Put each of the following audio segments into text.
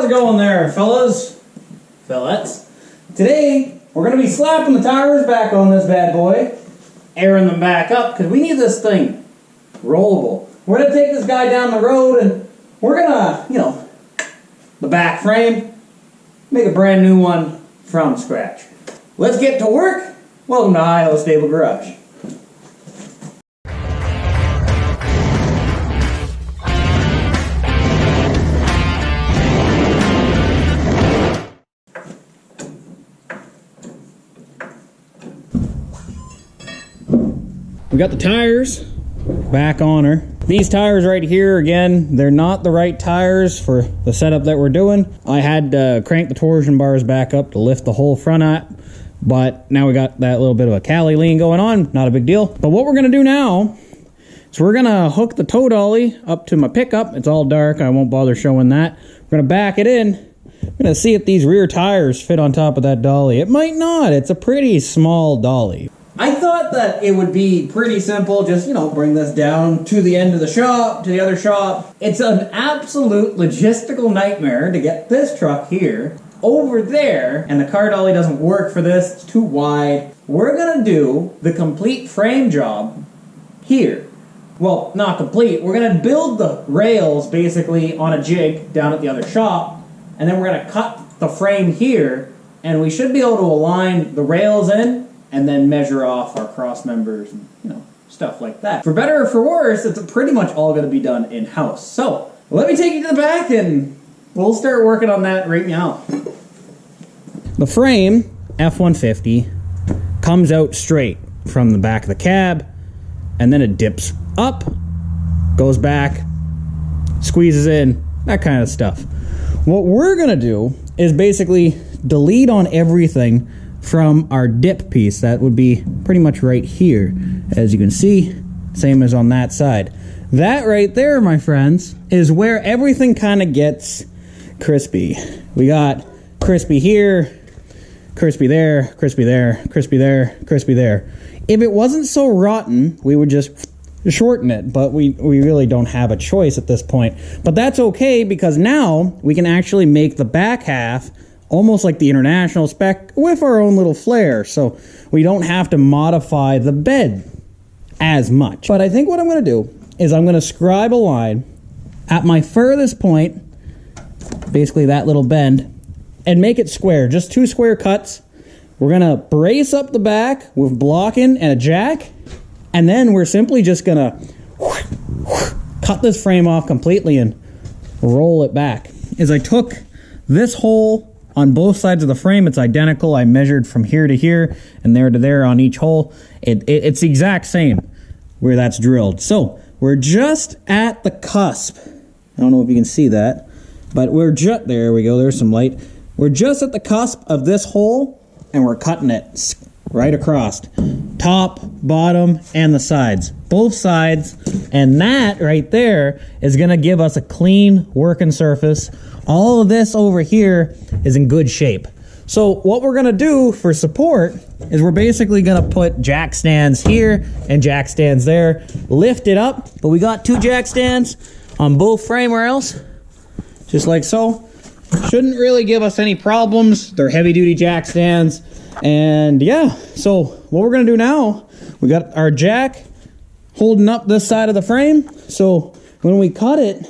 How's it going there, fellas? Fillettes. Today, we're going to be slapping the tires back on this bad boy, airing them back up, because we need this thing rollable. We're going to take this guy down the road, and we're going to, the back frame, make a brand new one from scratch. Let's get to work. Welcome to Ohio Stable Garage. We got the tires back on her. These tires right here, again, they're not the right tires for the setup that we're doing. I had to crank the torsion bars back up to lift the whole front up, but now we got that little bit of a Cali lean going on. Not a big deal. But what we're gonna do now is we're gonna hook the tow dolly up to my pickup. It's all dark, I won't bother showing that. We're gonna back it in. I'm gonna see if these rear tires fit on top of that dolly. It might not, it's a pretty small dolly. I thought that it would be pretty simple, just, bring this down to the end of the shop, to the other shop. It's an absolute logistical nightmare to get this truck here, over there, and the car dolly doesn't work for this, it's too wide. We're gonna do the complete frame job here. Well, not complete, we're gonna build the rails basically on a jig down at the other shop, and then we're gonna cut the frame here, and we should be able to align the rails in, and then measure off our cross members and, stuff like that. For better or for worse, it's pretty much all going to be done in-house. So, let me take you to the back and we'll start working on that right now. The frame, F-150, comes out straight from the back of the cab, and then it dips up, goes back, squeezes in, that kind of stuff. What we're going to do is basically delete on everything from our dip piece. That would be pretty much right here, as you can see, same as on that side. That right there, my friends, is where everything kind of gets crispy. We got crispy here, crispy there, crispy there, crispy there, crispy there. If it wasn't so rotten, we would just shorten it, but we really don't have a choice at this point. But that's okay, because now we can actually make the back half almost like the international spec with our own little flair, so we don't have to modify the bed as much. But I think what I'm going to do is I'm going to scribe a line at my furthest point, basically that little bend, and make it square, just 2 square cuts. We're going to brace up the back with blocking and a jack, and then we're simply just going to cut this frame off completely and roll it back. As I took this hole on both sides of the frame, it's identical. I measured from here to here and there to there on each hole. It's the exact same where that's drilled. So we're just at the cusp. I don't know if you can see that, but we're just, there we go, there's some light. We're just at the cusp of this hole, and we're cutting it right across. Top, bottom, and the sides. Both sides, and that right there is gonna give us a clean working surface. All of this over here is in good shape. So what we're gonna do for support is we're basically gonna put jack stands here and jack stands there, lift it up, but we got 2 jack stands on both frame rails, just like so. Shouldn't really give us any problems. They're heavy duty jack stands. And yeah, so what we're gonna do now, we got our jack holding up this side of the frame, so when we cut it,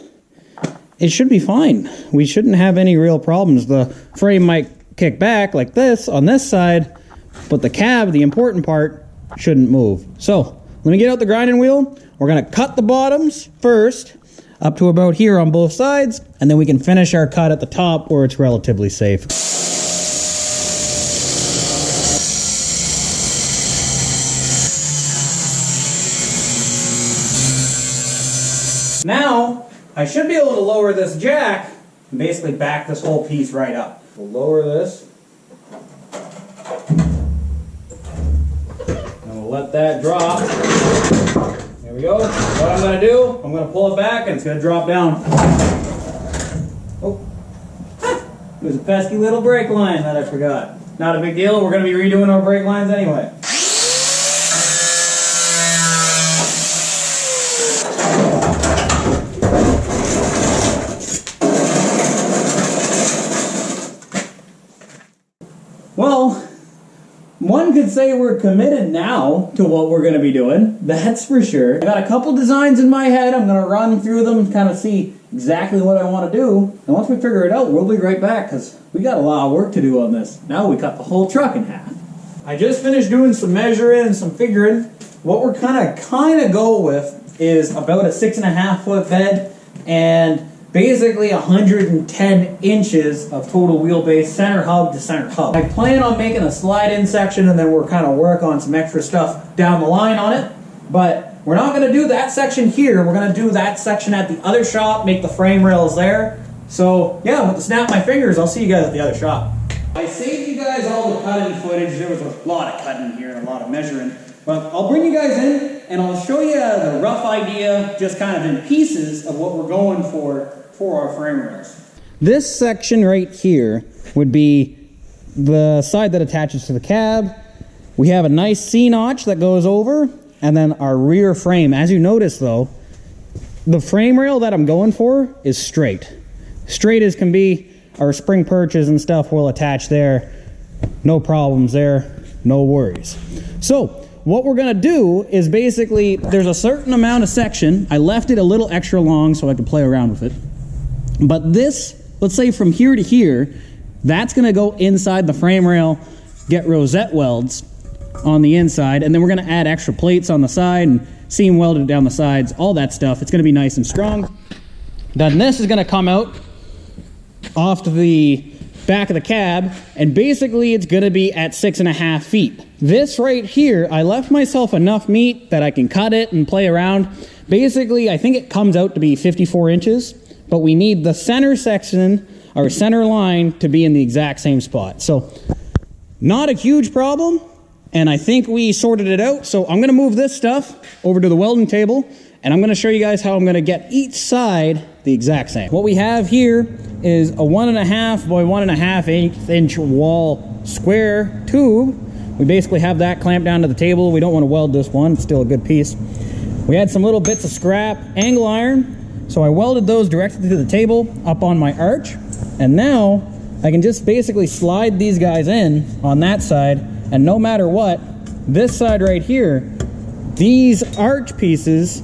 it should be fine. We shouldn't have any real problems. The frame might kick back like this on this side, but the cab, the important part, shouldn't move. So let me get out the grinding wheel. We're gonna cut the bottoms first, up to about here on both sides, and then we can finish our cut at the top where it's relatively safe. Now, I should be able to lower this jack and basically back this whole piece right up. We'll lower this. And we'll let that drop. There we go. What I'm going to do, I'm going to pull it back and it's going to drop down. Oh. There's a pesky little brake line that I forgot. Not a big deal. We're going to be redoing our brake lines anyway. one could say we're committed now to what we're going to be doing. That's for sure. I got a couple designs in my head. I'm going to run through them and kind of see exactly what I want to do. And once we figure it out, we'll be right back because we got a lot of work to do on this. Now we cut the whole truck in half. I just finished doing some measuring and some figuring. What we're kind of go with is about a 6.5 foot bed and basically 110 inches of total wheelbase, center hub to center hub. I plan on making a slide-in section and then we'll kind of work on some extra stuff down the line on it. But we're not going to do that section here. We're going to do that section at the other shop, make the frame rails there. So yeah, with the snap my fingers, I'll see you guys at the other shop. I saved you guys all the cutting footage. There was a lot of cutting here and a lot of measuring. But I'll bring you guys in and I'll show you the rough idea, just kind of in pieces, of what we're going for our frame rails. This section right here would be the side that attaches to the cab. We have a nice C-notch that goes over, and then our rear frame. As you notice though, the frame rail that I'm going for is straight. Straight as can be. Our spring perches and stuff will attach there. No problems there, no worries. So what we're gonna do is basically, there's a certain amount of section. I left it a little extra long so I could play around with it. But this, let's say from here to here, that's gonna go inside the frame rail, get rosette welds on the inside, and then we're gonna add extra plates on the side and seam welded down the sides, all that stuff. It's gonna be nice and strong. Then this is gonna come out off to the back of the cab, and basically it's gonna be at 6.5 feet. This right here, I left myself enough meat that I can cut it and play around. Basically, I think it comes out to be 54 inches, but we need the center section, or center line, to be in the exact same spot. So, not a huge problem, and I think we sorted it out. So I'm gonna move this stuff over to the welding table, and I'm gonna show you guys how I'm gonna get each side the exact same. What we have here is a 1.5 by 1.5 inch wall square tube. We basically have that clamped down to the table. We don't want to weld this one, it's still a good piece. We had some little bits of scrap angle iron, so I welded those directly to the table up on my arch, and now I can just basically slide these guys in on that side, and no matter what, this side right here, these arch pieces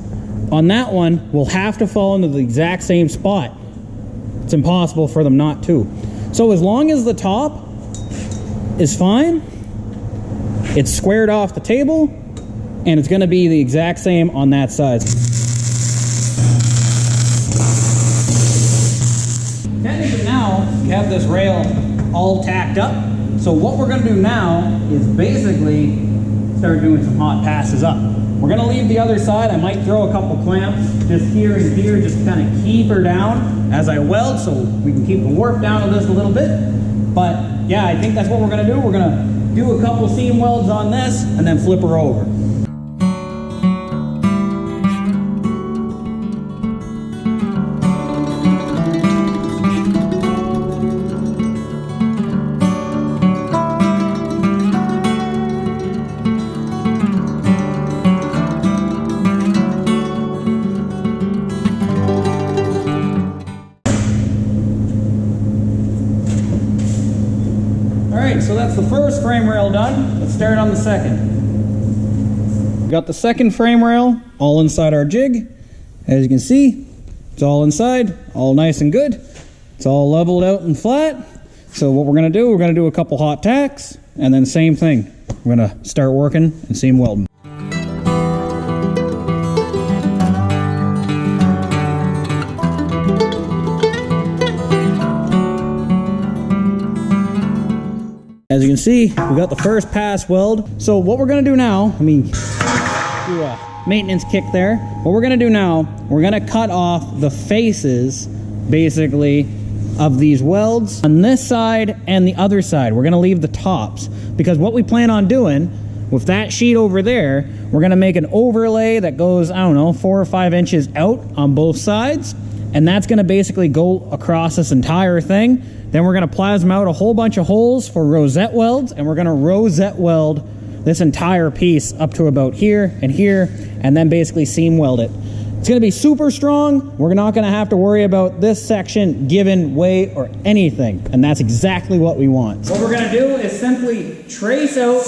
on that one will have to fall into the exact same spot. It's impossible for them not to. So as long as the top is fine, it's squared off the table, and it's going to be the exact same on that side. Technically now, you have this rail all tacked up. So what we're going to do now is basically start doing some hot passes up. We're going to leave the other side. I might throw a couple clamps just here and here, just kind of keep her down as I weld, so we can keep the warp down on this a little bit. But yeah, I think that's what we're going to do. We're going to do a couple seam welds on this and then flip her over. So that's the first frame rail done. Let's start on the second. We got the second frame rail all inside our jig. As you can see, it's all inside, all nice and good. It's all leveled out and flat. So what we're gonna do, we're gonna do a couple hot tacks, and then same thing. We're gonna start working and seam welding. As you can see, we got the first pass weld. So what we're gonna do now, do a maintenance kick there. What we're gonna do now, we're gonna cut off the faces, basically, of these welds on this side and the other side. We're gonna leave the tops, because what we plan on doing with that sheet over there, we're gonna make an overlay that goes, I don't know, 4 or 5 inches out on both sides, and that's gonna basically go across this entire thing. Then we're gonna plasma out a whole bunch of holes for rosette welds, and we're gonna rosette weld this entire piece up to about here, and then basically seam weld it. It's gonna be super strong. We're not gonna have to worry about this section giving way or anything, and that's exactly what we want. What we're gonna do is simply trace out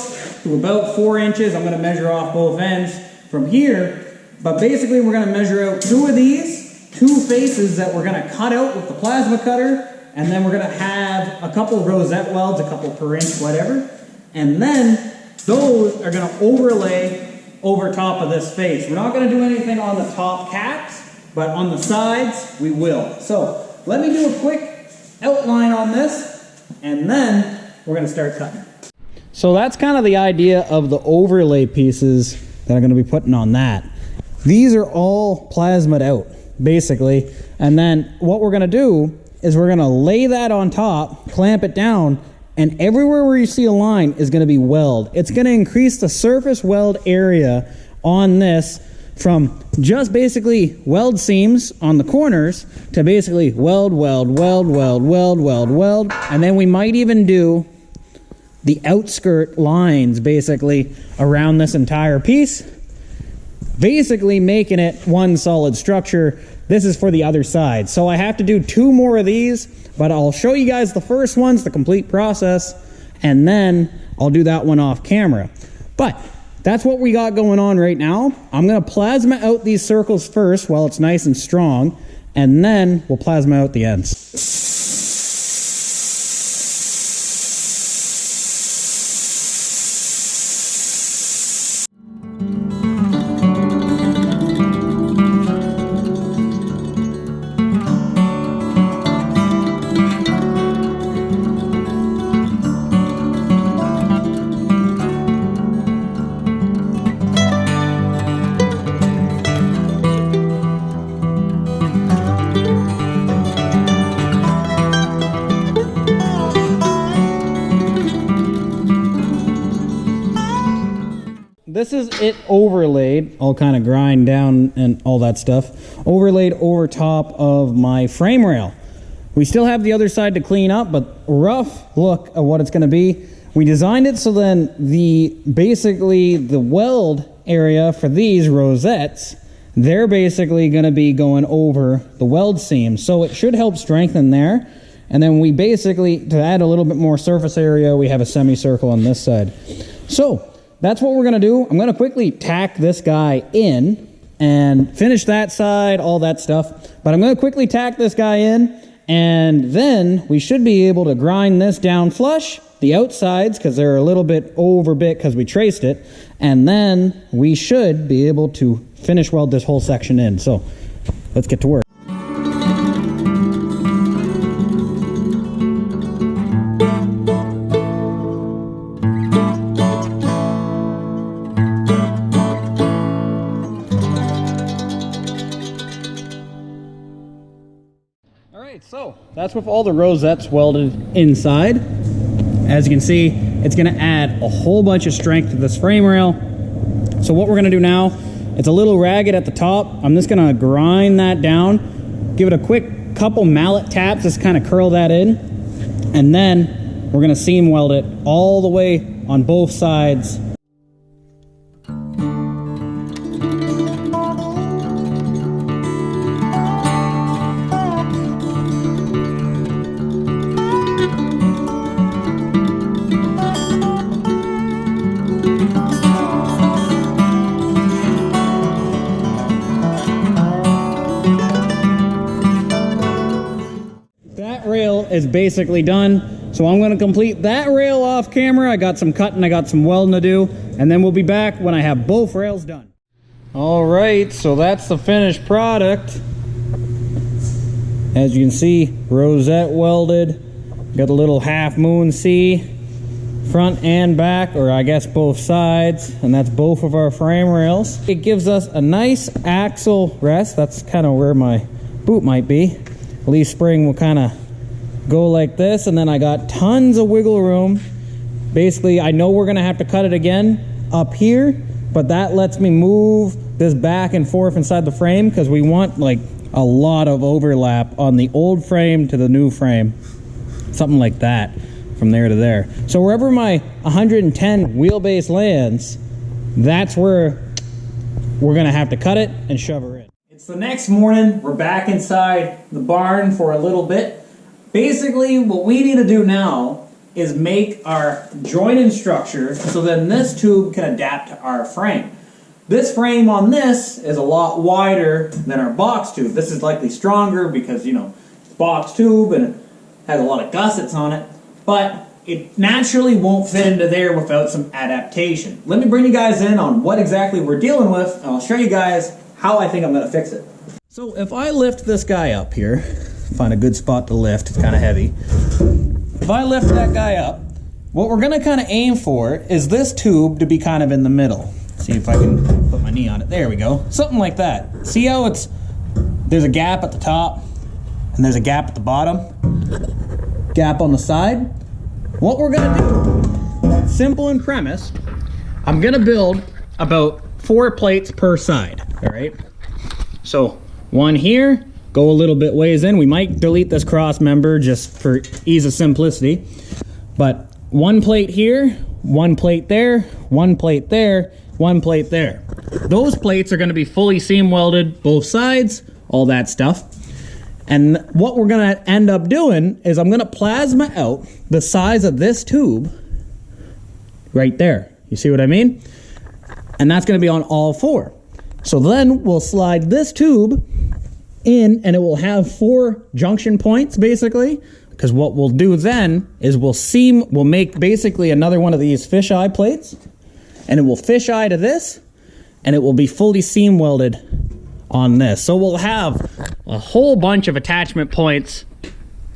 to about 4 inches. I'm going to measure off both ends from here. But basically we're going to measure out 2 of these, 2 faces that we're going to cut out with the plasma cutter. And then we're going to have a couple rosette welds, a couple per inch, whatever. And then those are going to overlay over top of this face. We're not going to do anything on the top caps, but on the sides we will. So let me do a quick outline on this, and then we're going to start cutting. So that's kind of the idea of the overlay pieces that I'm going to be putting on that. These are all plasmaed out, basically. And then what we're going to do is we're going to lay that on top, clamp it down, and everywhere where you see a line is going to be weld. It's going to increase the surface weld area on this from just basically weld seams on the corners to basically weld, weld, weld, weld, weld, weld, weld. And then we might even do the outskirt lines basically around this entire piece, basically making it one solid structure. This is for the other side. So I have to do 2 more of these, but I'll show you guys the first ones, the complete process, and then I'll do that one off camera. But that's what we got going on right now. I'm gonna plasma out these circles first while it's nice and strong, and then we'll plasma out the ends. This is it overlaid. I'll kind of grind down and all that stuff. Overlaid over top of my frame rail. We still have the other side to clean up, but rough look at what it's going to be. We designed it so then basically the weld area for these rosettes, they're basically going to be going over the weld seam. So it should help strengthen there. And then we basically, to add a little bit more surface area, we have a semicircle on this side. So that's what we're going to do. I'm going to quickly tack this guy in and finish that side, all that stuff. But I'm going to quickly tack this guy in, and then we should be able to grind this down flush, the outsides, because they're a little bit overbit because we traced it, and then we should be able to finish weld this whole section in. So let's get to work. So that's with all the rosettes welded inside. As you can see, it's going to add a whole bunch of strength to this frame rail. So what we're going to do now, it's a little ragged at the top. I'm just going to grind that down, give it a quick couple mallet taps, just kind of curl that in, and then we're going to seam weld it all the way on both sides. Is basically done, so I'm going to complete that rail off camera. I got some cutting, I got some welding to do, and then we'll be back when I have both rails done. All right, so that's the finished product. As you can see, rosette welded, got a little half moon C front and back, or I guess both sides, and that's both of our frame rails. It gives us a nice axle rest. That's kind of where my boot might be. Leaf spring will kind of go like this, and then I got tons of wiggle room. Basically, I know we're gonna have to cut it again up here, but that lets me move this back and forth inside the frame because we want like a lot of overlap on the old frame to the new frame, something like that from there to there. So wherever my 110 wheelbase lands, that's where we're gonna have to cut it and shove her in. It's the next morning. We're back inside the barn for a little bit. Basically, what we need to do now is make our jointed structure so then this tube can adapt to our frame. This frame on this is a lot wider than our box tube. This is likely stronger because, you know, it's box tube and it has a lot of gussets on it, but it naturally won't fit into there without some adaptation. Let me bring you guys in on what exactly we're dealing with, and I'll show you guys how I think I'm going to fix it. So if I lift this guy up here, find a good spot to lift, it's kind of heavy. If I lift that guy up, what we're going to kind of aim for is this tube to be kind of in the middle. See if I can put my knee on it. There we go. Something like that. See how there's a gap at the top and there's a gap at the bottom? Gap on the side? What we're going to do, simple and premise, I'm going to build about 4 plates per side. All right? So one here, go a little bit ways in. We might delete this cross member just for ease of simplicity. But 1 plate here, 1 plate there, 1 plate there, 1 plate there. Those plates are going to be fully seam welded, both sides, all that stuff. And what we're going to end up doing is I'm going to plasma out the size of this tube right there. You see what I mean? And that's going to be on all 4. So then we'll slide this tube in and it will have 4 junction points basically. Because what we'll do then is we'll make basically another one of these fisheye plates. And it will fisheye to this, and it will be fully seam welded on this. So we'll have a whole bunch of attachment points,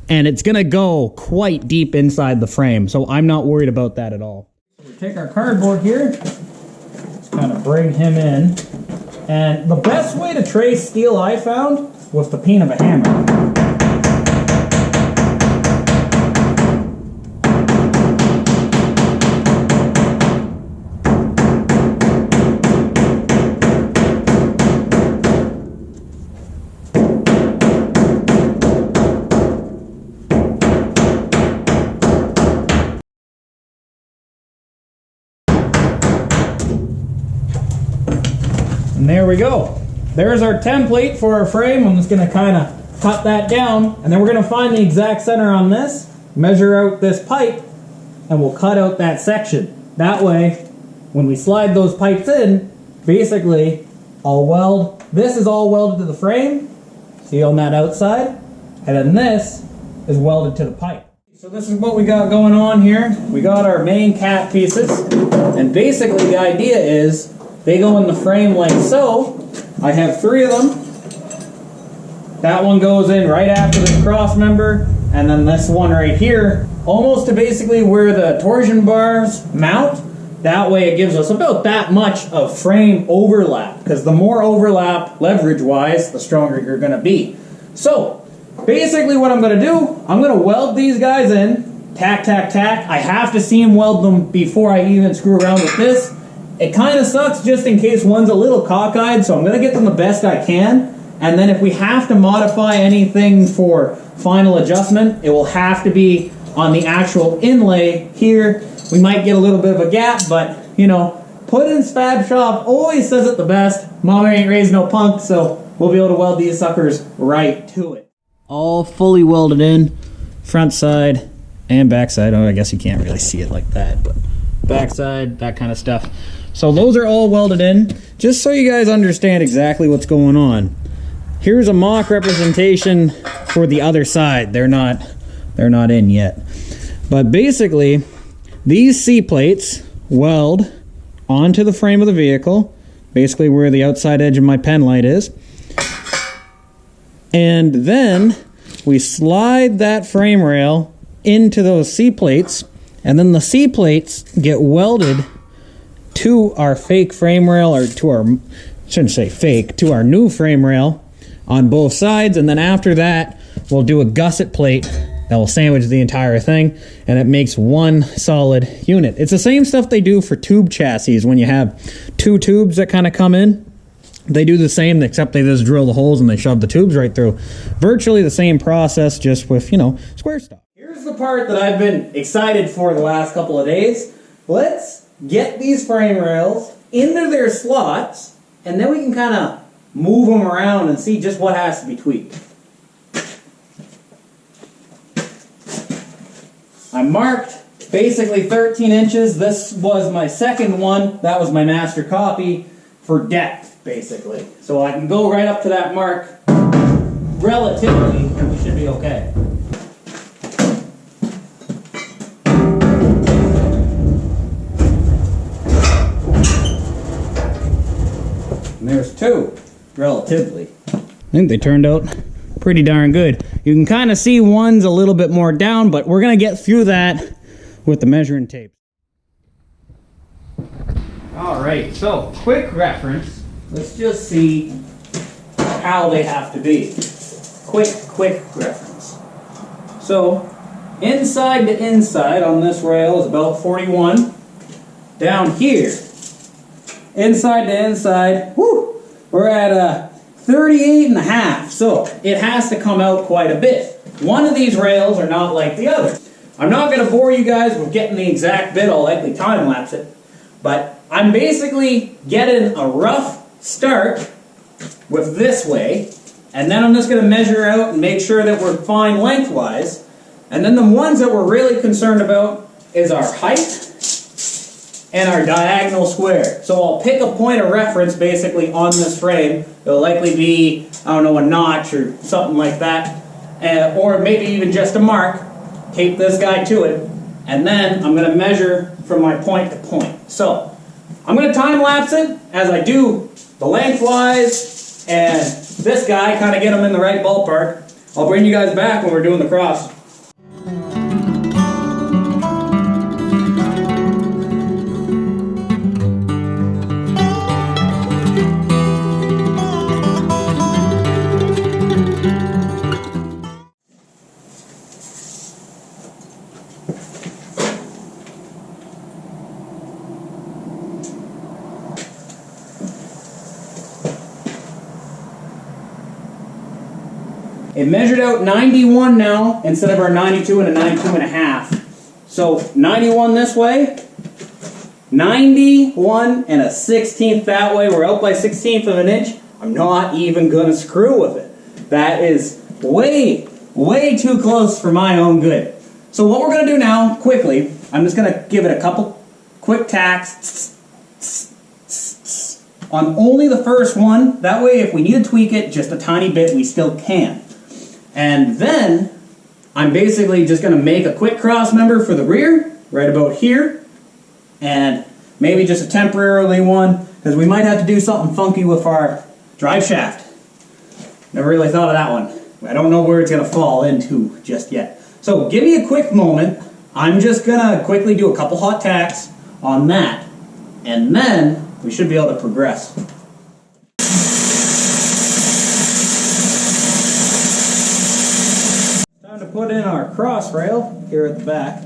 and it's gonna go quite deep inside the frame. So I'm not worried about that at all. So we take our cardboard here, just kind of bring him in. And the best way to trace steel I found was the peen of a hammer. And there we go. There's our template for our frame. I'm just going to kind of cut that down, and then we're going to find the exact center on this, measure out this pipe, and we'll cut out that section. That way, when we slide those pipes in, basically, I'll weld. This is all welded to the frame, see on that outside, and then this is welded to the pipe. So this is what we got going on here. We got our main cap pieces, and basically the idea is they go in the frame like so. I have 3 of them. That one goes in right after this cross member, and then this one right here, almost to basically where the torsion bars mount. That way it gives us about that much of frame overlap, because the more overlap leverage-wise, the stronger you're going to be. So, basically what I'm going to do, I'm going to weld these guys in, tack, tack, tack. I have to seam weld them before I even screw around with this. It kind of sucks just in case one's a little cockeyed, so I'm going to get them the best I can. And then if we have to modify anything for final adjustment, it will have to be on the actual inlay here. We might get a little bit of a gap, but, you know, Puddin's Fab Shop always says it the best. Mama ain't raised no punk, so we'll be able to weld these suckers right to it. All fully welded in, front side and back side. Oh, I guess you can't really see it like that, but back side, that kind of stuff. So those are all welded in, just so you guys understand exactly what's going on. Here's a mock representation for the other side. They're not in yet. But basically, these C-plates weld onto the frame of the vehicle, basically where the outside edge of my pen light is. And then we slide that frame rail into those C-plates, and then the C-plates get welded to our fake frame rail, or to our, shouldn't say fake, to our new frame rail on both sides. And then after that, we'll do a gusset plate that will sandwich the entire thing, and it makes one solid unit. It's the same stuff they do for tube chassis. When you have 2 tubes that kind of come in, they do the same, except they just drill the holes and they shove the tubes right through. Virtually the same process, just with, you know, square stuff. Here's the part that I've been excited for the last couple of days. Let's get these frame rails into their slots, and then we can kind of move them around and see just what has to be tweaked. I marked basically 13 inches. This was my second one. That was my master copy for depth, basically. So I can go right up to that mark. Relatively, we should be okay. And there's two, relatively. I think they turned out pretty darn good. You can kind of see one's a little bit more down, but we're going to get through that with the measuring tape. Alright, so quick reference. Let's just see how they have to be. Quick reference. So, inside to inside on this rail is about 41. Down here, inside to inside, whoo, we're at 38 and a half. So, it has to come out quite a bit. One of these rails are not like the other. I'm not going to bore you guys with getting the exact bit. I'll likely time lapse it. But I'm basically getting a rough start with this way. And then I'm just going to measure out and make sure that we're fine lengthwise. And then the ones that we're really concerned about is our height and our diagonal square. So I'll pick a point of reference basically on this frame. It'll likely be, I don't know, a notch or something like that. Or maybe even just a mark. Tape this guy to it. And then I'm going to measure from my point to point. So I'm going to time lapse it as I do the lengthwise and this guy, kind of get them in the right ballpark. I'll bring you guys back when we're doing the cross. It measured out 91 now instead of our 92 and a 92 and a half. So 91 this way, 91 and a 16th that way. We're out by 16th of an inch. I'm not even going to screw with it. That is way too close for my own good. So what we're going to do now, quickly, I'm just going to give it a couple quick tacks on only the first one. That way if we need to tweak it just a tiny bit, we still can. And then, I'm basically just going to make a quick cross member for the rear, right about here, and maybe just a temporary one, because we might have to do something funky with our drive shaft. Never really thought of that one. I don't know where it's going to fall into just yet. So, give me a quick moment. I'm just going to quickly do a couple hot tacks on that, and then we should be able to progress. To put in our cross rail here at the back.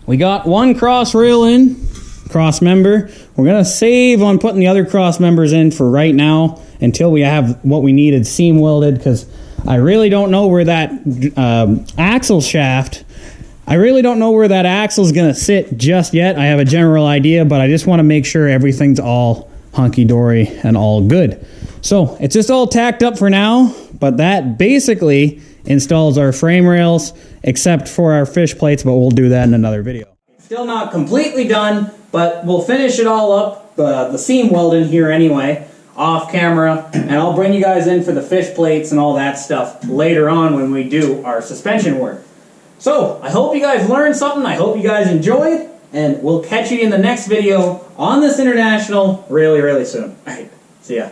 We got one cross rail in, cross member. We're going to save on putting the other cross members in for right now until we have what we needed seam welded, because I really don't know where that axle shaft, I really don't know where that axle is going to sit just yet. I have a general idea, but I just want to make sure everything's all hunky-dory and all good. So it's just all tacked up for now, but that basically installs our frame rails except for our fish plates, but we'll do that in another video. Still not completely done, but we'll finish it all up, the seam welding here anyway, off camera, and I'll bring you guys in for the fish plates and all that stuff later on when we do our suspension work. So I hope you guys learned something, I hope you guys enjoyed, and we'll catch you in the next video on this International really soon. Alright, see ya.